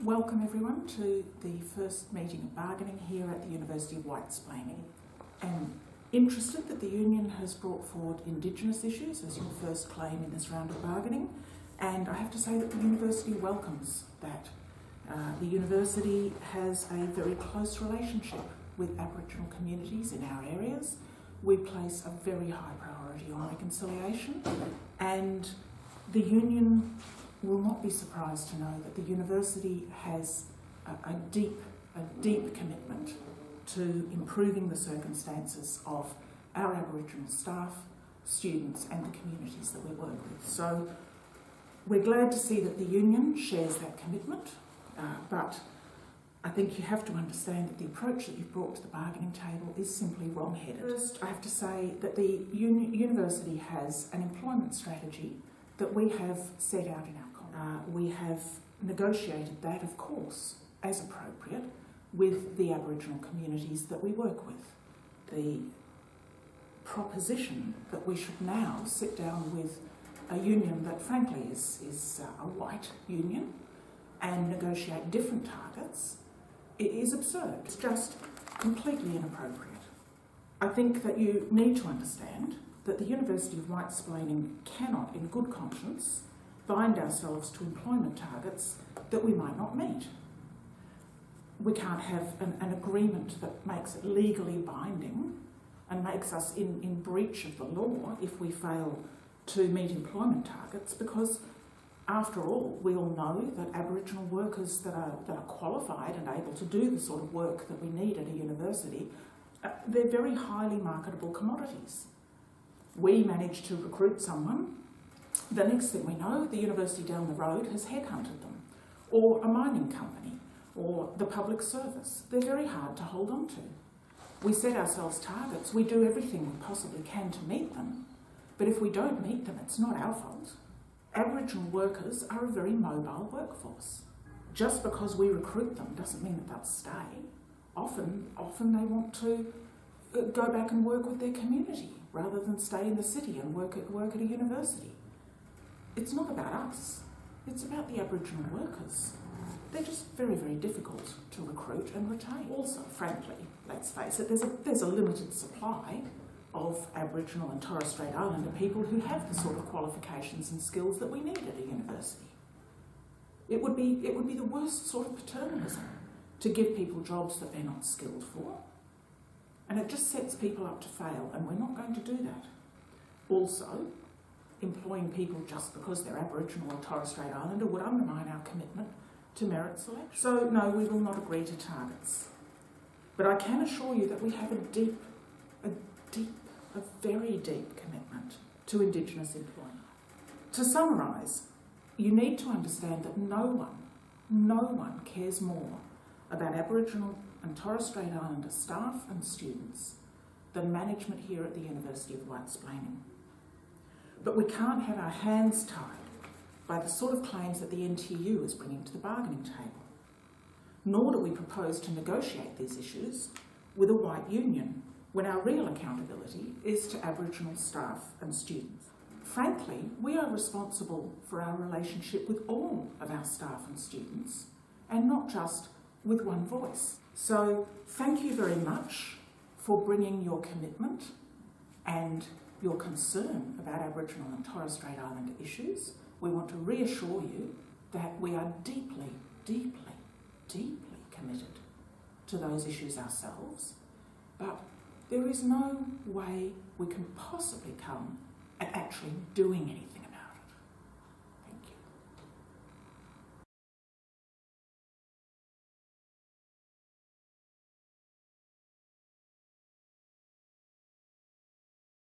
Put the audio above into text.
Welcome everyone to the first meeting of bargaining here at the University of Whitesplaining. I'm interested that the union has brought forward Indigenous issues as your first claim in this round of bargaining, and I have to say that the university welcomes that. The university has a very close relationship with Aboriginal communities in our areas. We place a very high priority on reconciliation, and the union will not be surprised to know that the university has a deep commitment to improving the circumstances of our Aboriginal staff, students and the communities that we work with. So we're glad to see that the union shares that commitment, but I think you have to understand that the approach that you've brought to the bargaining table is simply wrong-headed. First, I have to say that the university has an employment strategy that we have set out in our we have negotiated that, of course, as appropriate, with the Aboriginal communities that we work with. The proposition that we should now sit down with a union that frankly is a white union and negotiate different targets, it is absurd. It's just completely inappropriate. I think that you need to understand that the University of Whitesplaining cannot, in good conscience, bind ourselves to employment targets that we might not meet. We can't have an agreement that makes it legally binding and makes us in breach of the law if we fail to meet employment targets, because after all, we all know that Aboriginal workers that are qualified and able to do the sort of work that we need at a university, they're very highly marketable commodities. We manage to recruit someone, the next thing we know, the university down the road has headhunted them, or a mining company, or the public service. They're very hard to hold on to. We set ourselves targets, we do everything we possibly can to meet them, but if we don't meet them, it's not our fault. Aboriginal workers are a very mobile workforce. Just because we recruit them doesn't mean that they'll stay. Often they want to go back and work with their community rather than stay in the city and work at a university. It's not about us, it's about the Aboriginal workers. They're just very, very difficult to recruit and retain. Also, frankly, let's face it, there's a limited supply of Aboriginal and Torres Strait Islander people who have the sort of qualifications and skills that we need at a university. It would be the worst sort of paternalism to give people jobs that they're not skilled for. And it just sets people up to fail, and we're not going to do that. Also, employing people just because they're Aboriginal or Torres Strait Islander would undermine our commitment to merit selection. So no, we will not agree to targets. But I can assure you that we have a very deep commitment to Indigenous employment. To summarise, you need to understand that no one cares more about Aboriginal and Torres Strait Islander staff and students than management here at the University of Whitesplaining. But we can't have our hands tied by the sort of claims that the NTU is bringing to the bargaining table. Nor do we propose to negotiate these issues with a white union when our real accountability is to Aboriginal staff and students. Frankly, we are responsible for our relationship with all of our staff and students, and not just with one voice. So thank you very much for bringing your commitment and your concern about Aboriginal and Torres Strait Islander issues. We want to reassure you that we are deeply committed to those issues ourselves, but there is no way we can possibly come at actually doing anything